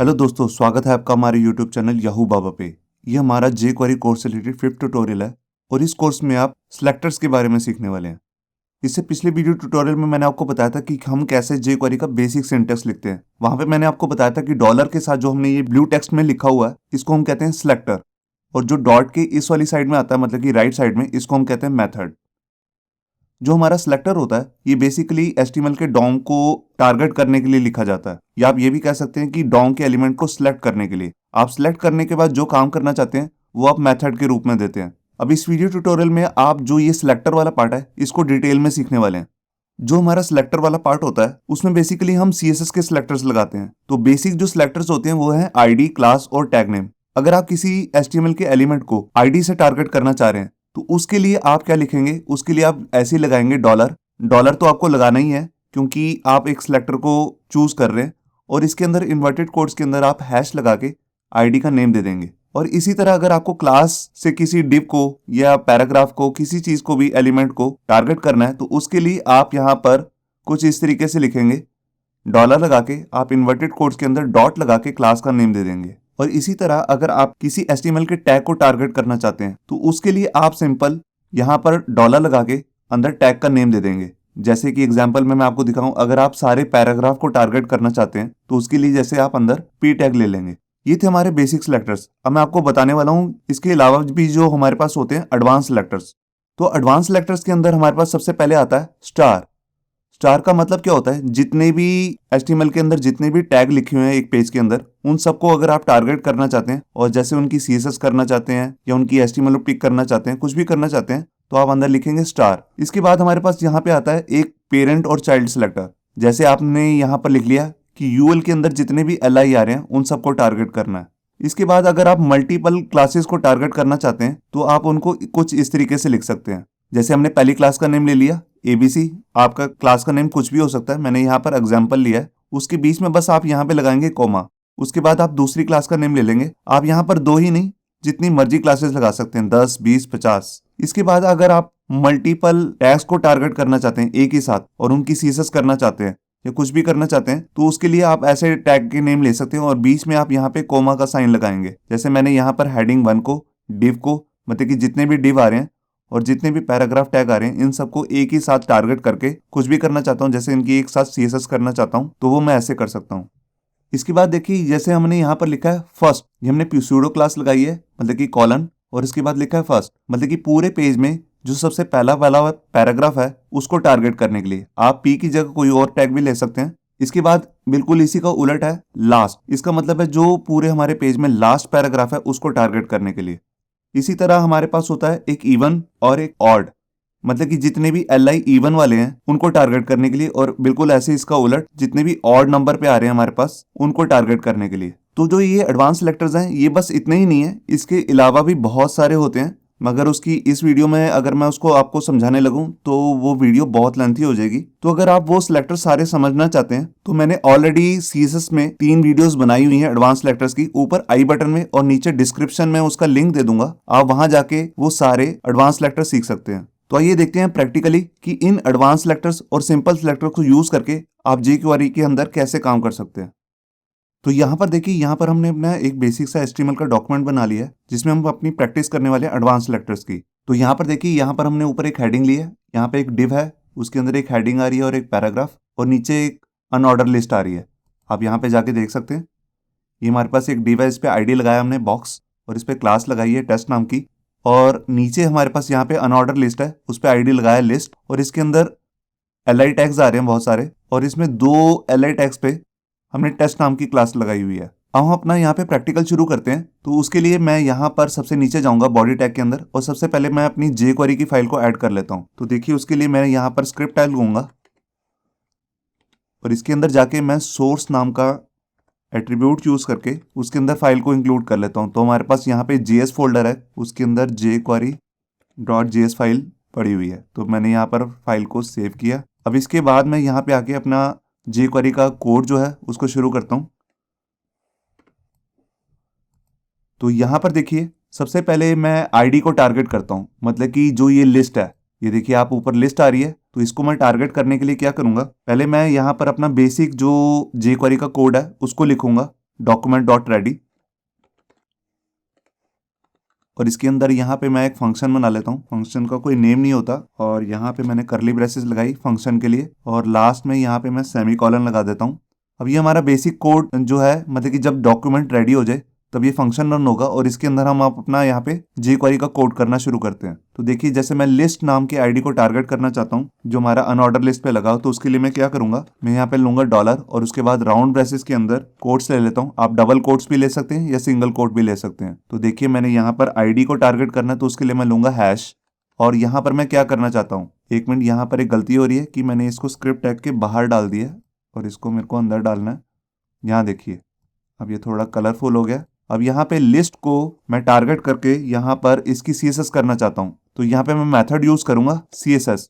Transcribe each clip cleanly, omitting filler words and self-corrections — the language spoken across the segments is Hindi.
हेलो दोस्तों, स्वागत है आपका हमारे यूट्यूब चैनल याहू बाबा पे। ये हमारा जे क्वेरी कोर्स से रिलेटेड 5th ट्यूटोरियल है और इस कोर्स में आप सिलेक्टर्स के बारे में सीखने वाले हैं। इससे पिछले वीडियो ट्यूटोरियल में मैंने आपको बताया था कि हम कैसे जे क्वेरी का बेसिक सिंटेक्स लिखते हैं। वहां पे मैंने आपको बताया था कि डॉलर के साथ जो हमने ये ब्लू टेक्स्ट में लिखा हुआ है इसको हम कहते हैं सिलेक्टर, और जो डॉट के इस वाली साइड में आता है मतलब कि राइट साइड में, इसको हम कहते हैं मेथड। जो हमारा सिलेक्टर होता है ये बेसिकली एचटीएमएल के डोम को टारगेट करने के लिए लिखा जाता है, या आप ये भी कह सकते हैं कि डोम के एलिमेंट को सिलेक्ट करने के लिए। आप सिलेक्ट करने के बाद जो काम करना चाहते हैं वो आप मेथड के रूप में देते हैं। अब इस वीडियो ट्यूटोरियल में आप जो ये सिलेक्टर वाला पार्ट है इसको डिटेल में सीखने वाले हैं। जो हमारा सिलेक्टर वाला पार्ट होता है उसमें बेसिकली हम सीएसएस के सिलेक्टर्स लगाते हैं। तो बेसिक जो सिलेक्टर्स होते हैं वो है आईडी, क्लास और टैग नेम। अगर आप किसी एचटीएमएल के एलिमेंट को आईडी से टारगेट करना चाह रहे हैं तो उसके लिए आप क्या लिखेंगे, उसके लिए आप ऐसे ही लगाएंगे डॉलर। डॉलर तो आपको लगाना ही है क्योंकि आप एक सिलेक्टर को चूज कर रहे हैं, और इसके अंदर इन्वर्टेड कोड्स के अंदर आप हैश लगा के आईडी का नेम दे देंगे। और इसी तरह अगर आपको क्लास से किसी डिव को या पैराग्राफ को, किसी चीज को भी एलिमेंट को टारगेट करना है तो उसके लिए आप यहाँ पर कुछ इस तरीके से लिखेंगे। डॉलर लगा के आप इन्वर्टेड कोड्स के अंदर डॉट लगा के क्लास का नेम दे देंगे। और इसी तरह अगर आप किसी एचटीएमएल के टैग को टारगेट करना चाहते हैं तो उसके लिए आप सिंपल यहाँ पर डॉलर लगा के अंदर टैग का नेम दे देंगे। जैसे कि एग्जांपल में मैं आपको दिखाऊं, अगर आप सारे पैराग्राफ को टारगेट करना चाहते हैं तो उसके लिए जैसे आप अंदर पी टैग ले लेंगे। ये थे हमारे बेसिक सिलेक्टर्स। अब मैं आपको बताने वाला हूँ इसके अलावा भी जो हमारे पास होते हैं एडवांस सिलेक्टर्स। तो एडवांस सिलेक्टर्स के अंदर हमारे पास सबसे पहले आता है स्टार। स्टार का मतलब क्या होता है, जितने भी एचटीएमएल के अंदर जितने भी टैग लिखे हुए हैं एक पेज के अंदर, उन सबको अगर आप टारगेट करना चाहते हैं और जैसे उनकी सीएसएस करना चाहते हैं या उनकी एचटीएमएल पिक करना चाहते हैं, कुछ भी करना चाहते हैं, तो आप अंदर लिखेंगे स्टार। इसके बाद हमारे पास यहाँ पे आता है एक पेरेंट और चाइल्ड सिलेक्टर। जैसे आपने यहाँ पर लिख लिया कि यूएल के अंदर जितने भी एलआई आ रहे हैं उन सबको टारगेट करना है। इसके बाद अगर आप मल्टीपल क्लासेस को टारगेट करना चाहते हैं तो आप उनको कुछ इस तरीके से लिख सकते हैं। जैसे हमने पहली क्लास का नेम ले लिया एबीसी, आपका क्लास का नेम कुछ भी हो सकता है, मैंने यहाँ पर एग्जाम्पल लिया है। उसके बीच में बस आप यहाँ पे लगाएंगे कॉमा। उसके बाद आप दूसरी क्लास का नेम ले लेंगे। आप यहाँ पर दो ही नहीं, जितनी मर्जी क्लासेस लगा सकते हैं, 10, 20, 50। इसके बाद अगर आप मल्टीपल टैग्स को टारगेट करना चाहते हैं एक ही साथ और उनकी सीएसएस करना चाहते हैं या कुछ भी करना चाहते हैं तो उसके लिए आप ऐसे टैग के नेम ले सकते हैं और बीच में आप यहाँ पे कोमा का साइन लगाएंगे। जैसे मैंने यहाँ पर हेडिंग 1 को, डिव को, मतलब कि जितने भी डिव आ रहे हैं और जितने भी पैराग्राफ टैग आ रहे हैं इन सबको एक ही साथ टारगेट करके कुछ भी करना चाहता हूँ, जैसे इनकी एक साथ सीएसएस करना चाहता हूँ तो वो मैं ऐसे कर सकता हूँ। इसके बाद देखिए जैसे हमने यहाँ पर लिखा है फर्स्ट, ये हमने प्यूसूडो क्लास लगाई है मतलब कि कॉलन, और इसके बाद लिखा है फर्स्ट मतलब कि पूरे पेज में जो सबसे पहला वाला पैराग्राफ है उसको टारगेट करने के लिए। आप पी की जगह कोई और टैग भी ले सकते हैं। इसके बाद बिल्कुल इसी का उलट है लास्ट, इसका मतलब है जो पूरे हमारे पेज में लास्ट पैराग्राफ है उसको टारगेट करने के लिए। इसी तरह हमारे पास होता है एक इवन और एक ऑड, मतलब कि जितने भी एलआई इवन वाले हैं उनको टारगेट करने के लिए, और बिल्कुल ऐसे इसका उलट जितने भी ऑड नंबर पे आ रहे हैं हमारे पास उनको टारगेट करने के लिए। तो जो ये एडवांस सेलेक्टर्स हैं ये बस इतने ही नहीं है, इसके अलावा भी बहुत सारे होते हैं, मगर उसकी इस वीडियो में अगर मैं उसको आपको समझाने लगूं तो वो वीडियो बहुत लेंथी हो जाएगी। तो अगर आप वो सिलेक्टर सारे समझना चाहते हैं तो मैंने ऑलरेडी सीएसएस में 3 वीडियोस बनाई हुई हैं एडवांस सिलेक्टर्स की। ऊपर आई बटन में और नीचे डिस्क्रिप्शन में उसका लिंक दे दूंगा, आप वहां जाके वो सारे एडवांस सिलेक्टर सीख सकते हैं। तो आइए देखते हैं प्रैक्टिकली कि इन एडवांस सिलेक्टर्स और सिंपल सिलेक्टर को यूज करके आप जेक्यूआरई के अंदर कैसे काम कर सकते हैं। तो यहाँ पर देखिए, यहाँ पर हमने अपना एक बेसिक सा एचटीएमएल का डॉक्यूमेंट बना लिया है जिसमें हम अपनी प्रैक्टिस करने वाले हैं एडवांस सिलेक्टर्स की। तो यहाँ पर देखिए, यहाँ पर हमने ऊपर एक हेडिंग ली है, यहाँ पे एक डिव है, उसके अंदर एक हेडिंग आ रही है और एक पैराग्राफ, और नीचे एक अनऑर्डर लिस्ट आ रही है। आप यहाँ पे जाके देख सकते हैं, ये हमारे पास एक डिव है, इस पर आईडी लगाया हमने बॉक्स, और इस पर क्लास लगाई है टेस्ट नाम की, और नीचे हमारे पास यहाँ पे अनऑर्डर लिस्ट है, उस पर आईडी लगाया लिस्ट, और इसके अंदर एलआई टैग्स आ रहे हैं बहुत सारे, और इसमें 2 एलआई टैग्स पे हमने टेस्ट नाम की क्लास लगाई हुई है। अब हम अपना यहाँ पे प्रैक्टिकल शुरू करते हैं। तो उसके लिए मैं यहाँ पर सबसे नीचे जाऊँगा बॉडी टैग के अंदर, और सबसे पहले मैं अपनी जेक्वेरी की फाइल को ऐड कर लेता हूँ। तो देखिए उसके लिए मैं यहाँ पर स्क्रिप्ट टैग लूँगा और इसके अंदर जाके मैं सोर्स नाम का एट्रीब्यूट यूज़ करके उसके अंदर फाइल को इंक्लूड कर लेता हूँ। तो हमारे पास यहाँ पे जेएस फोल्डर है, उसके अंदर jQuery.js फाइल पड़ी हुई है, तो मैंने यहाँ पर फाइल को सेव किया। अब इसके बाद मैं यहाँ पे आके अपना jQuery का कोड जो है उसको शुरू करता हूँ। तो यहाँ पर देखिए सबसे पहले मैं आईडी को टारगेट करता हूँ, मतलब कि जो ये लिस्ट है, ये देखिए आप ऊपर लिस्ट आ रही है, तो इसको मैं टारगेट करने के लिए क्या करूँगा, पहले मैं यहाँ पर अपना बेसिक जो jQuery का कोड है उसको लिखूंगा। डॉक्यूमेंट डॉट रेडी, और इसके अंदर यहाँ पे मैं एक फंक्शन बना लेता हूँ। फंक्शन का कोई नेम नहीं होता, और यहाँ पे मैंने करली ब्रेसेस लगाई फंक्शन के लिए, और लास्ट में यहाँ पे मैं सेमी कॉलन लगा देता हूँ। अब ये हमारा बेसिक कोड जो है, मतलब कि जब डॉक्यूमेंट रेडी हो जाए तब ये फंक्शन रन होगा, और इसके अंदर हम अपना यहाँ पे jQuery का कोड करना शुरू करते हैं। तो देखिए, जैसे मैं लिस्ट नाम के आईडी को टारगेट करना चाहता हूँ जो हमारा अनऑर्डर लिस्ट पे लगा हो, तो उसके लिए मैं क्या करूंगा, मैं यहाँ पे लूंगा डॉलर, और उसके बाद राउंड ब्रेसेस के अंदर कोट्स ले लेता हूँ। आप डबल कोट्स भी ले सकते हैं या सिंगल कोट भी ले सकते हैं। तो देखिए, मैंने यहाँ पर आईडी को टारगेट करना है, तो उसके लिए मैं लूंगा हैश, और यहाँ पर मैं क्या करना चाहता हूँ, एक मिनट, यहाँ पर एक गलती हो रही है कि मैंने इसको स्क्रिप्ट टैग के बाहर डाल दिया है और इसको मेरे को अंदर डालना है। यहाँ देखिए, अब ये थोड़ा कलरफुल हो गया। अब यहाँ पे लिस्ट को मैं टारगेट करके यहाँ पर इसकी CSS करना चाहता हूँ, तो यहाँ पे मैं मेथड यूज करूंगा CSS।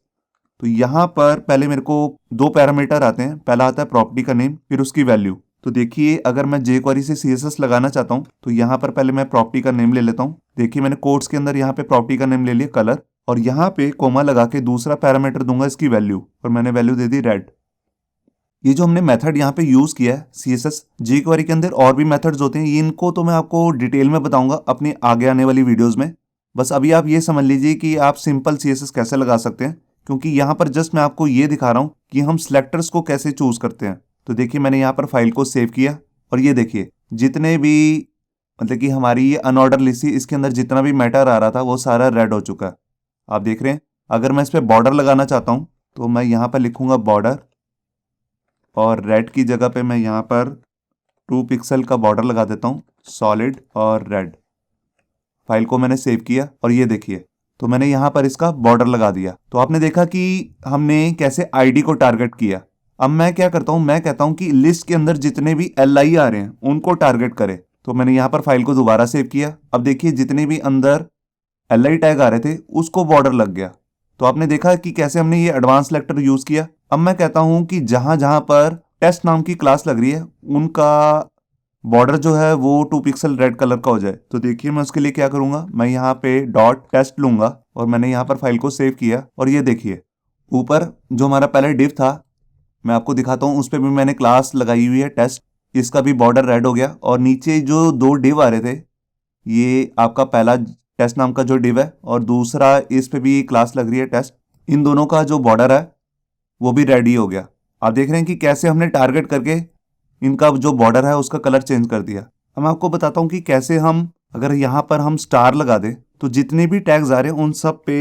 तो यहाँ पर पहले मेरे को दो पैरामीटर आते हैं, पहला आता है प्रॉपर्टी का नेम, फिर उसकी वैल्यू। तो देखिए, अगर मैं jQuery से CSS लगाना चाहता हूँ तो यहाँ पर पहले मैं प्रॉपर्टी का नेम ले लेता हूँ। देखिए, मैंने कोड्स के अंदर यहाँ पे प्रॉपर्टी का नेम ले लिया कलर, और यहाँ पे कोमा लगा के दूसरा पैरामीटर दूंगा इसकी वैल्यू, और मैंने वैल्यू दे दी रेड। ये जो हमने मेथड यहाँ पे यूज किया है CSS, jQuery के अंदर और भी मेथड्स होते हैं, इनको तो मैं आपको डिटेल में बताऊंगा अपनी आगे आने वाली वीडियोस में। बस अभी आप ये समझ लीजिए कि आप सिंपल CSS कैसे लगा सकते हैं, क्योंकि यहाँ पर जस्ट मैं आपको ये दिखा रहा हूँ कि हम सिलेक्टर्स को कैसे चूज करते हैं। तो देखिए, मैंने यहाँ पर फाइल को सेव किया, और ये देखिए, जितने भी मतलब कि हमारी ये अनऑर्डर लिस्ट थी, इसके अंदर जितना भी मैटर आ रहा था वो सारा रेड हो चुका है। आप देख रहे हैं। अगर मैं इस पर बॉर्डर लगाना चाहता हूँ तो मैं यहाँ पर लिखूंगा बॉर्डर, और रेड की जगह पे मैं यहाँ पर 2 पिक्सल का बॉर्डर लगा देता हूँ, सॉलिड और रेड। फाइल को मैंने सेव किया, और ये देखिए, तो मैंने यहाँ पर इसका बॉर्डर लगा दिया। तो आपने देखा कि हमने कैसे आईडी को टारगेट किया। अब मैं क्या करता हूँ, मैं कहता हूँ कि लिस्ट के अंदर जितने भी LI आ रहे हैं उनको टारगेट करे। तो मैंने यहाँ पर फाइल को दोबारा सेव किया। अब देखिए, जितने भी अंदर LI टैग आ रहे थे उसको बॉर्डर लग गया। तो आपने देखा कि कैसे हमने ये एडवांस सेलेक्टर यूज किया। अब मैं कहता हूं कि जहां जहां पर टेस्ट नाम की क्लास लग रही है उनका बॉर्डर जो है वो 2 पिक्सल रेड कलर का हो जाए। तो देखिए, मैं उसके लिए क्या करूंगा, मैं यहाँ पे डॉट टेस्ट लूंगा, और मैंने यहाँ पर फाइल को सेव किया, और ये देखिए, ऊपर जो हमारा पहले डिव था, मैं आपको दिखाता हूँ, उस पर भी मैंने क्लास लगाई हुई है टेस्ट, इसका भी बॉर्डर रेड हो गया। और नीचे जो 2 डिव आ रहे थे, ये आपका पहला टेस्ट नाम का जो डिव है, और दूसरा इस पे भी क्लास लग रही है टेस्ट, इन दोनों का जो बॉर्डर है वो भी रेड ही हो गया। आप देख रहे हैं कि कैसे हमने टारगेट करके इनका जो बॉर्डर है उसका कलर चेंज कर दिया। अब मैं आपको बताता हूँ कि कैसे हम, अगर यहाँ पर हम स्टार लगा दें तो जितने भी टैग्स आ रहे हैं उन सब पे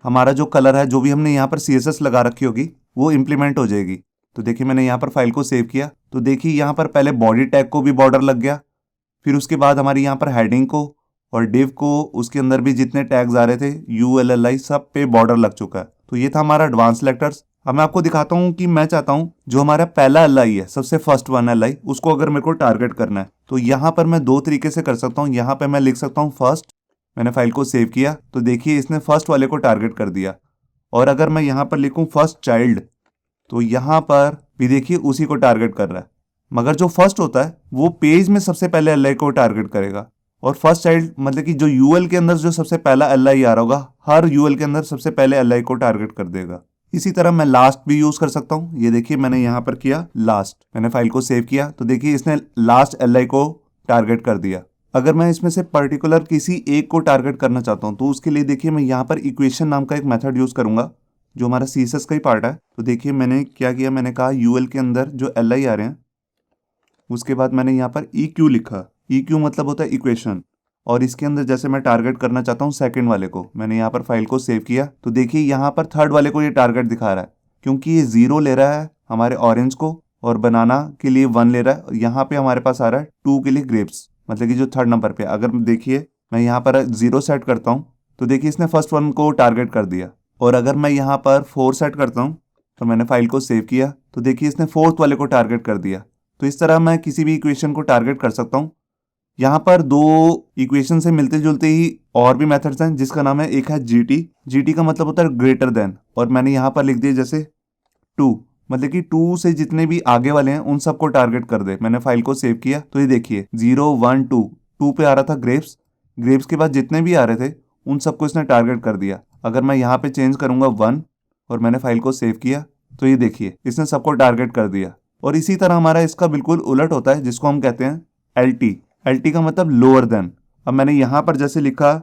हमारा जो कलर है, जो भी हमने यहाँ पर CSS लगा रखी होगी, वो इम्प्लीमेंट हो जाएगी। तो देखिए, मैंने यहाँ पर फाइल को सेव किया, तो देखिए यहाँ पर पहले बॉडी टैग को भी बॉर्डर लग गया, फिर उसके बाद हमारी यहाँ पर हेडिंग को और डिव को, उसके अंदर भी जितने टैग्स आ रहे थे ULLI, सब पे बॉर्डर लग चुका है। तो ये था हमारा एडवांस सेलेक्टर्स। अब मैं आपको दिखाता हूँ कि मैं चाहता हूँ जो हमारा पहला LI है, सबसे फर्स्ट वन LI, उसको अगर मेरे को टारगेट करना है तो यहाँ पर मैं 2 तरीके से कर सकता हूँ। यहाँ पे मैं लिख सकता हूँ फर्स्ट, मैंने फाइल को सेव किया, तो देखिए इसने फर्स्ट वाले को टारगेट कर दिया। और अगर मैं यहाँ पर लिखूँ फर्स्ट चाइल्ड, तो यहाँ पर भी देखिए उसी को टारगेट कर रहा है, मगर जो फर्स्ट होता है वो पेज में सबसे पहले LI को टारगेट करेगा, और फर्स्ट चाइल्ड मतलब कि जो UL के अंदर जो सबसे पहला LI आ रहा होगा, हर UL के अंदर सबसे पहले LI को टारगेट कर देगा। इसी तरह मैं लास्ट भी यूज कर सकता हूँ। ये देखिए, मैंने यहाँ पर किया लास्ट, मैंने फाइल को सेव किया, तो देखिए इसने लास्ट LI को टारगेट कर दिया। अगर मैं इसमें से पर्टिकुलर किसी एक को टारगेट करना चाहता हूँ तो उसके लिए देखिए, मैं यहाँ पर इक्वेशन नाम का एक मेथड यूज करूंगा जो हमारा CSS का ही पार्ट है। तो देखिए मैंने क्या किया, मैंने कहा UL के अंदर जो LI आ रहे हैं, उसके बाद मैंने यहाँ पर EQ लिखा। EQ मतलब होता है इक्वेशन, और इसके अंदर जैसे मैं टारगेट करना चाहता हूँ सेकंड वाले को, मैंने यहाँ पर फाइल को सेव किया, तो देखिए यहाँ पर थर्ड वाले को ये टारगेट दिखा रहा है, क्योंकि ये 0 ले रहा है हमारे ऑरेंज को, और बनाना के लिए 1 ले रहा है। यहाँ पे हमारे पास आ रहा है 2 के लिए ग्रेप्स, मतलब कि जो थर्ड नंबर पे। अगर देखिए मैं यहाँ पर 0 सेट करता हूँ तो देखिए इसने फर्स्ट वन को टारगेट कर दिया, और अगर मैं यहाँ पर 4 सेट करता हूँ तो मैंने फाइल को सेव किया, तो देखिए इसने फोर्थ वाले को टारगेट कर दिया। तो इस तरह मैं किसी भी इक्वेशन को टारगेट कर सकता हूँ। यहाँ पर 2 इक्वेशन से मिलते जुलते ही और भी मेथड्स हैं, जिसका नाम है, एक है GT का मतलब होता है ग्रेटर देन, और मैंने यहाँ पर लिख दिया जैसे 2, मतलब कि 2 से जितने भी आगे वाले हैं उन सबको टारगेट कर दे। मैंने फाइल को सेव किया, तो ये देखिए 0 1 2 पे आ रहा था ग्रेप्स के बाद जितने भी आ रहे थे उन सबको इसने टारगेट कर दिया। अगर मैं यहाँ पे चेंज करूंगा 1 और मैंने फाइल को सेव किया, तो ये देखिए इसने सबको टारगेट कर दिया। और इसी तरह हमारा इसका बिल्कुल उलट होता है, जिसको हम कहते हैं LT का मतलब लोअर देन। अब मैंने यहाँ पर जैसे लिखा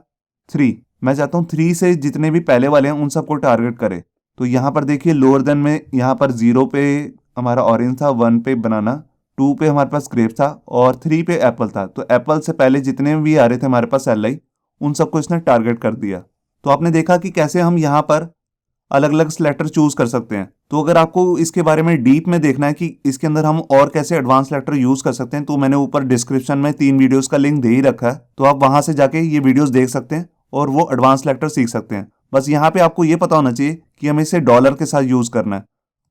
3, मैं चाहता हूँ 3 से जितने भी पहले वाले हैं उन सबको टारगेट करे। तो यहाँ पर देखिए लोअर देन में यहाँ पर 0 पे हमारा ऑरेंज था, 1 पे बनाना, 2 पे हमारे पास ग्रेप था और 3 पे एप्पल था। तो एप्पल से पहले जितने भी आ रहे थे हमारे पास LI, उन सबको इसने टारगेट कर दिया। तो आपने देखा कि कैसे हम यहाँ पर अलग अलग सिलेक्टर चूज कर सकते हैं। तो अगर आपको इसके बारे में डीप में देखना है कि इसके अंदर हम और कैसे एडवांस सिलेक्टर यूज कर सकते हैं, तो मैंने ऊपर डिस्क्रिप्शन में 3 वीडियोस का लिंक दे ही रखा है, तो आप वहां से जाके ये वीडियोस देख सकते हैं और वो एडवांस सिलेक्टर सीख सकते हैं। बस यहाँ पे आपको ये पता होना चाहिए कि हमें इसे डॉलर के साथ यूज करना है,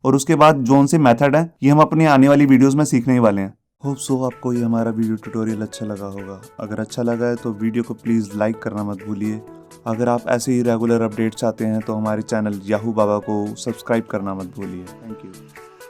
और उसके बाद जोन से मेथड है ये हम अपनी आने वाली वीडियोस में सीखने ही वाले हैं। होप सो आपको ये हमारा वीडियो ट्यूटोरियल अच्छा लगा होगा। अगर अच्छा लगा है तो वीडियो को प्लीज़ लाइक करना मत भूलिए। अगर आप ऐसे ही रेगुलर अपडेट्स चाहते हैं तो हमारे चैनल याहू बाबा को सब्सक्राइब करना मत भूलिए। Thank you.